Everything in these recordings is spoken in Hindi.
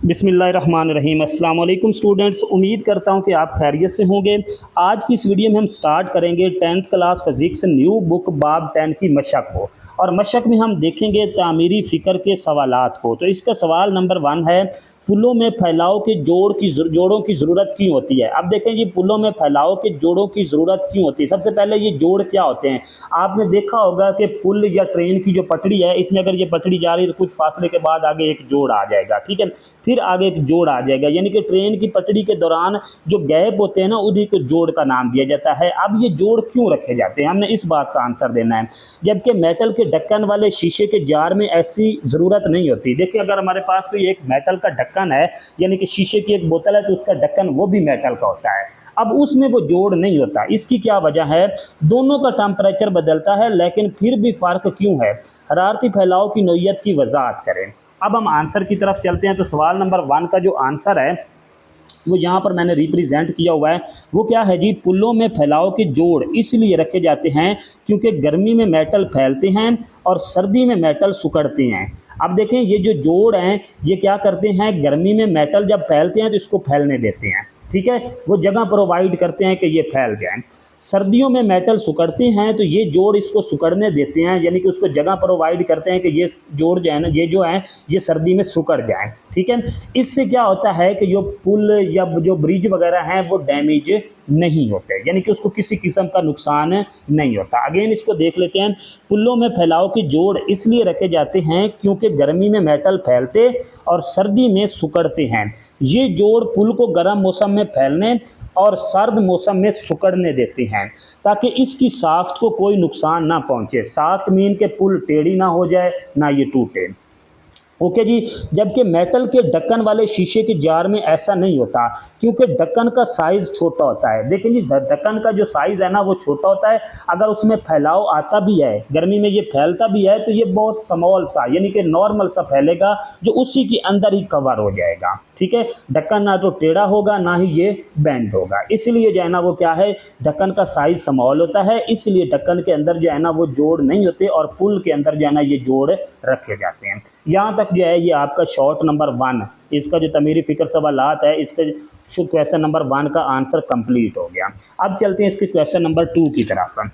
बिस्मिल्लाहिर्रहमानिर्रहीम। अस्सलाम वालेकुम स्टूडेंट्स, उम्मीद करता हूँ कि आप खैरियत से होंगे। आज की इस वीडियो में हम स्टार्ट करेंगे 10th class physics new book बाब 10 की मशक को, और मशक में हम देखेंगे तामीरी फ़िक्र के सवालात को। तो इसका सवाल नंबर 1 है, पुलों में फैलाव के जोड़ों की ज़रूरत क्यों होती है। अब देखें जी, पुलों में फैलाव के जोड़ों की ज़रूरत क्यों होती है। सबसे पहले ये जोड़ क्या होते हैं। आपने देखा होगा कि पुल या ट्रेन की जो पटड़ी है, इसमें अगर ये पटड़ी जा रही है तो कुछ फासले के बाद आगे एक जोड़ आ जाएगा, ठीक है, फिर आगे एक जोड़ आ जाएगा, यानी कि ट्रेन की पटड़ी के दौरान जो गैप होते हैं ना, उन्हीं को जोड़ का नाम दिया जाता है। अब ये जोड़ क्यों रखे जाते हैं, हमने इस बात का आंसर देना है। जबकि मेटल के ढक्कन वाले शीशे के जार में ऐसी ज़रूरत नहीं होती। देखिए, अगर हमारे पास कोई एक मेटल का ढक्कन है, यानी कि शीशे की एक बोतल है, तो उसका ढक्कन वो भी मेटल का होता है। अब उसमें वो जोड़ नहीं होता। इसकी क्या वजह है। दोनों का टेम्परेचर बदलता है, लेकिन फिर भी फ़र्क क्यों है। हरारती फैलाव की नौइयत की वजाहत करें। अब हम आंसर की तरफ चलते हैं। तो सवाल नंबर 1 का जो आंसर है वो यहाँ पर मैंने रिप्रेजेंट किया हुआ है। वो क्या है जी, पुलों में फैलाव के जोड़ इसलिए रखे जाते हैं क्योंकि गर्मी में मेटल फैलते हैं और सर्दी में मेटल सिकुड़ते हैं। अब देखें, ये जो जोड़ हैं ये क्या करते हैं, गर्मी में मेटल जब फैलते हैं तो इसको फैलने देते हैं, ठीक है, वो जगह प्रोवाइड करते हैं कि ये फैल जाए। सर्दियों में मेटल सिकुड़ते हैं तो ये जोड़ इसको सिकुड़ने देते हैं, यानी कि उसको जगह प्रोवाइड करते हैं कि ये जोड़ जो है ना, ये जो है ये सर्दी में सिकुड़ जाए, ठीक है। इससे क्या होता है कि जो पुल या जो ब्रिज वगैरह हैं वो डैमेज नहीं होते, यानी कि उसको किसी किस्म का नुकसान नहीं होता। अगेन इसको देख लेते हैं। पुलों में फैलाव के जोड़ इसलिए रखे जाते हैं क्योंकि गर्मी में मेटल फैलते और सर्दी में सिकुड़ते हैं। ये जोड़ पुल को गर्म मौसम में फैलने और सर्द मौसम में सिकुड़ने देते हैं ताकि इसकी साख्त को कोई नुकसान ना पहुंचे। साख्त मीन के पुल टेढ़ी ना हो जाए, ना ये टूटे। ओके जी। जबकि मेटल के ढक्कन वाले शीशे के जार में ऐसा नहीं होता क्योंकि ढक्कन का साइज़ छोटा होता है। देखिए जी, ढक्कन का जो साइज़ है ना वो छोटा होता है। अगर उसमें फैलाव आता भी है, गर्मी में ये फैलता भी है, तो ये बहुत स्मॉल सा, यानी कि नॉर्मल सा फैलेगा, जो उसी के अंदर ही कवर हो जाएगा, ठीक है। ढक्कन ना तो टेढ़ा होगा, ना ही ये बेंड होगा। इसलिए जो है ना वो क्या है, ढक्कन का साइज़ स्मॉल होता है, इसलिए ढक्कन के अंदर जो है ना वो जोड़ नहीं होते और पुल के अंदर जो है ना ये जोड़ रखे जाते हैं। यहाँ तक जो है ये आपका शॉर्ट नंबर 1, इसका जो तमीरी फ़िक्र सवालात है, इसके क्वेश्चन नंबर 1 का आंसर कंप्लीट हो गया। अब चलते हैं इसके क्वेश्चन नंबर 2 की तरफ।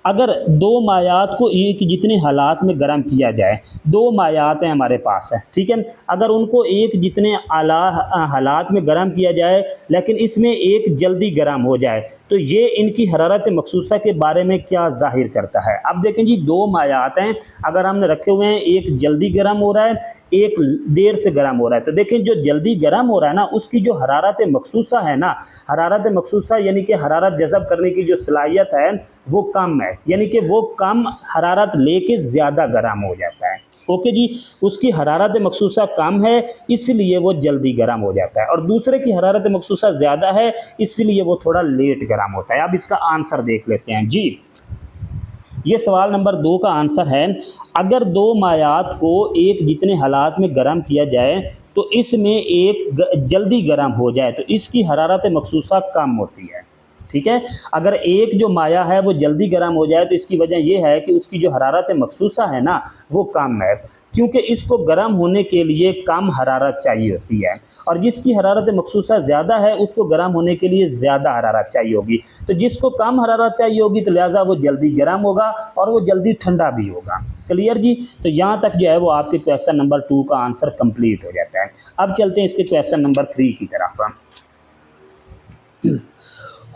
अगर दो मायात को एक जितने हालात में गर्म किया जाए, दो मायात हैं हमारे पास है, ठीक है, अगर उनको एक जितने आला हालात में गर्म किया जाए लेकिन इसमें एक जल्दी गर्म हो जाए, तो ये इनकी हरारत मखसूसा के बारे में क्या ज़ाहिर करता है। अब देखें जी, दो मायात हैं, अगर हमने रखे हुए हैं, एक जल्दी गर्म हो रहा है, एक देर से गर्म हो रहा है। तो देखें, जो जल्दी गर्म हो रहा है ना, उसकी जो हरारत मखसूसा है ना, हरारत मखसूसा यानी कि हरारत जज़ब करने की जो सलाहियत है वो कम है, यानी कि वो कम हरारत लेके ज़्यादा गर्म हो जाता है। ओके जी, उसकी हरारत मखसूसा कम है इसलिए वो जल्दी गर्म हो जाता है, और दूसरे की हरारत मखसूसा ज़्यादा है इसलिए वो थोड़ा लेट गर्म होता है। अब इसका आंसर देख लेते हैं जी। ये सवाल नंबर 2 का आंसर है, अगर दो मायात को एक जितने हालात में गर्म किया जाए तो इसमें एक जल्दी गर्म हो जाए तो इसकी हरारत मखसूसा कम होती है, ठीक है। अगर एक जो माया है वो जल्दी गर्म हो जाए तो इसकी वजह यह है कि उसकी जो हरारत मखसूसा है ना वो कम है, क्योंकि इसको गर्म होने के लिए कम हरारत चाहिए होती है, और जिसकी हरारत मखसूसा ज़्यादा है उसको गर्म होने के लिए ज़्यादा हरारत चाहिए होगी। तो जिसको कम हरारत चाहिए होगी तो लिहाजा वो जल्दी गर्म होगा और वो जल्दी ठंडा भी होगा। क्लियर जी। तो यहाँ तक जो है वो आपके क्वेश्चन नंबर 2 का आंसर कंप्लीट हो जाता है। अब चलते हैं इसके क्वेश्चन नंबर 3 की तरफ।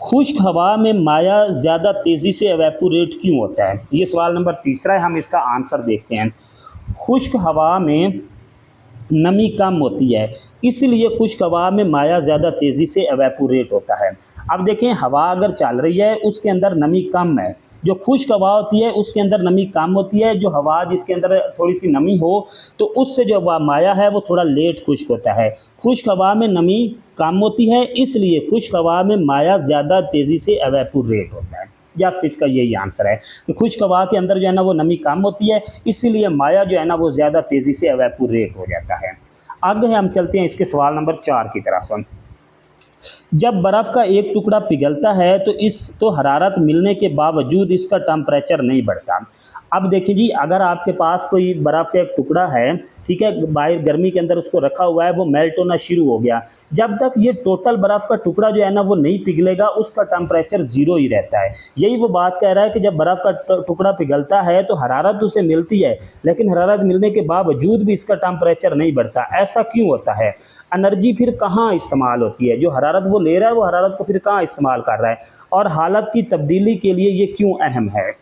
खुश्क हवा में माया ज़्यादा तेज़ी से एवेपोरेट क्यों होता है। ये सवाल नंबर 3 है, हम इसका आंसर देखते हैं। खुश्क हवा में नमी कम होती है इसलिए खुश्क हवा में माया ज़्यादा तेज़ी से एवेपोरेट होता है। अब देखें, हवा अगर चल रही है उसके अंदर नमी कम है, जो खुश्क हवा होती है उसके अंदर नमी कम होती है। जो हवा जिसके अंदर थोड़ी सी नमी हो तो उससे जो माया है वो थोड़ा लेट खुश्क होता है। खुश्क हवा में नमी कम होती है इसलिए खुश्क हवा में माया ज़्यादा तेज़ी से एवेपोरेट होता है। जस्ट इसका यही आंसर है कि खुश्क हवा के अंदर जो है ना वो नमी कम होती है इसीलिए माया जो है ना वो ज़्यादा तेज़ी से एवेपोरेट हो जाता है। आगे हम चलते हैं इसके सवाल नंबर 4 की तरफ। जब बर्फ़ का एक टुकड़ा पिघलता है तो हरारत मिलने के बावजूद इसका टेम्परेचर नहीं बढ़ता। अब देखिए जी, अगर आपके पास कोई बर्फ़ का एक टुकड़ा है ठीक है, बाहर गर्मी के अंदर उसको रखा हुआ है, वो मेल्ट होना शुरू हो गया। जब तक ये टोटल बर्फ़ का टुकड़ा जो है ना वो नहीं पिघलेगा, उसका टेम्परेचर ज़ीरो ही रहता है। यही वो बात कह रहा है कि जब बर्फ़ का टुकड़ा पिघलता है तो हरारत उसे मिलती है, लेकिन हरारत मिलने के बावजूद भी इसका टेम्परेचर नहीं बढ़ता। ऐसा क्यों होता है? एनर्जी फिर कहाँ इस्तेमाल होती है? जो हरारत वो ले रहा है, वो हरारत को फिर कहाँ इस्तेमाल कर रहा है, और हालत की तब्दीली के लिए ये क्यों अहम है?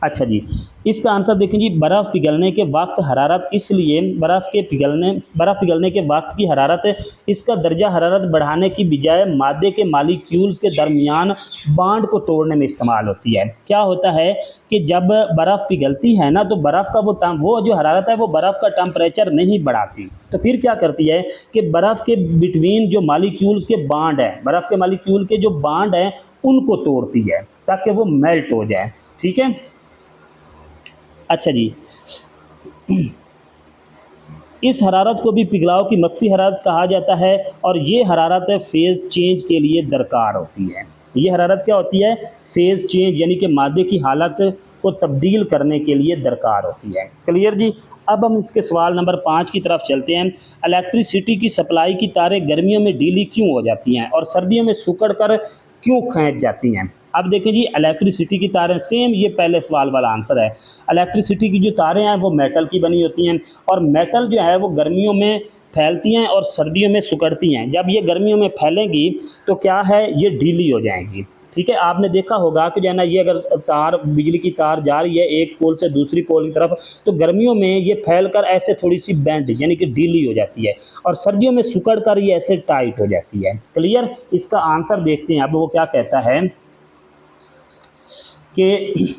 अच्छा जी, इसका आंसर देखें जी, बर्फ़ पिघलने के वक्त हरारत इसलिए बर्फ़ पिघलने के वक्त की हरारत इसका दर्जा हरारत बढ़ाने की बजाय मादे के मालिक्यूल्स के दरमियान बॉन्ड को तोड़ने में इस्तेमाल होती है। क्या होता है कि जब बर्फ़ पिघलती है ना, तो बर्फ़ का वो जो हरारत है वो बर्फ़ का टेम्परेचर नहीं बढ़ाती, तो फिर क्या करती है कि बर्फ़ के बिटवीन जो मालिक्यूल्स के बॉन्ड हैं, बर्फ़ के मालिक्यूल के जो बॉन्ड हैं उनको तोड़ती है ताकि वो मेल्ट हो जाए। ठीक है। अच्छा जी, इस हरारत को भी पिघलाव की मख्फी हरारत कहा जाता है, और ये हरारत फ़ेज़ चेंज के लिए दरकार होती है। ये हरारत क्या होती है? फ़ेज़ चेंज, यानी कि मादे की हालत को तब्दील करने के लिए दरकार होती है। क्लियर जी? अब हम इसके सवाल नंबर 5 की तरफ चलते हैं। इलेक्ट्रिसिटी की सप्लाई की तारें गर्मियों में ढीली क्यों हो जाती हैं और सर्दियों में सिकुड़ कर क्यों खींच जाती हैं? अब देखिए जी, इलेक्ट्रिसिटी की तारें, सेम ये पहले सवाल वाला आंसर है। इलेक्ट्रिसिटी की जो तारें हैं वो मेटल की बनी होती हैं, और मेटल जो है वो गर्मियों में फैलती हैं और सर्दियों में सिकुड़ती हैं। जब ये गर्मियों में फैलेंगी तो क्या है, ये ढीली हो जाएंगी। ठीक है, आपने देखा होगा कि जो है ना, ये अगर तार, बिजली की तार जा रही है एक पोल से दूसरी पोल की तरफ, तो गर्मियों में ये फैल कर ऐसे थोड़ी सी बेंड, यानी कि ढीली हो जाती है, और सर्दियों में सिकुड़ कर ये ऐसे टाइट हो जाती है। क्लियर? इसका आंसर देखते हैं अब वो क्या कहता है कि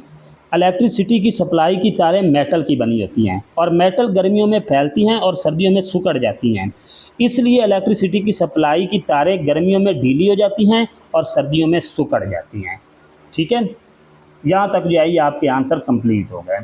इलेक्ट्रिसिटी की सप्लाई की तारें मेटल की बनी होती हैं, और मेटल गर्मियों में फैलती हैं और सर्दियों में सिकुड़ जाती हैं। इसलिए इलेक्ट्रिसिटी की सप्लाई की तारें गर्मियों में ढीली हो जाती हैं और सर्दियों में सिकुड़ जाती हैं। ठीक है, यहाँ तक जो है ये आपके आंसर कंप्लीट हो गए।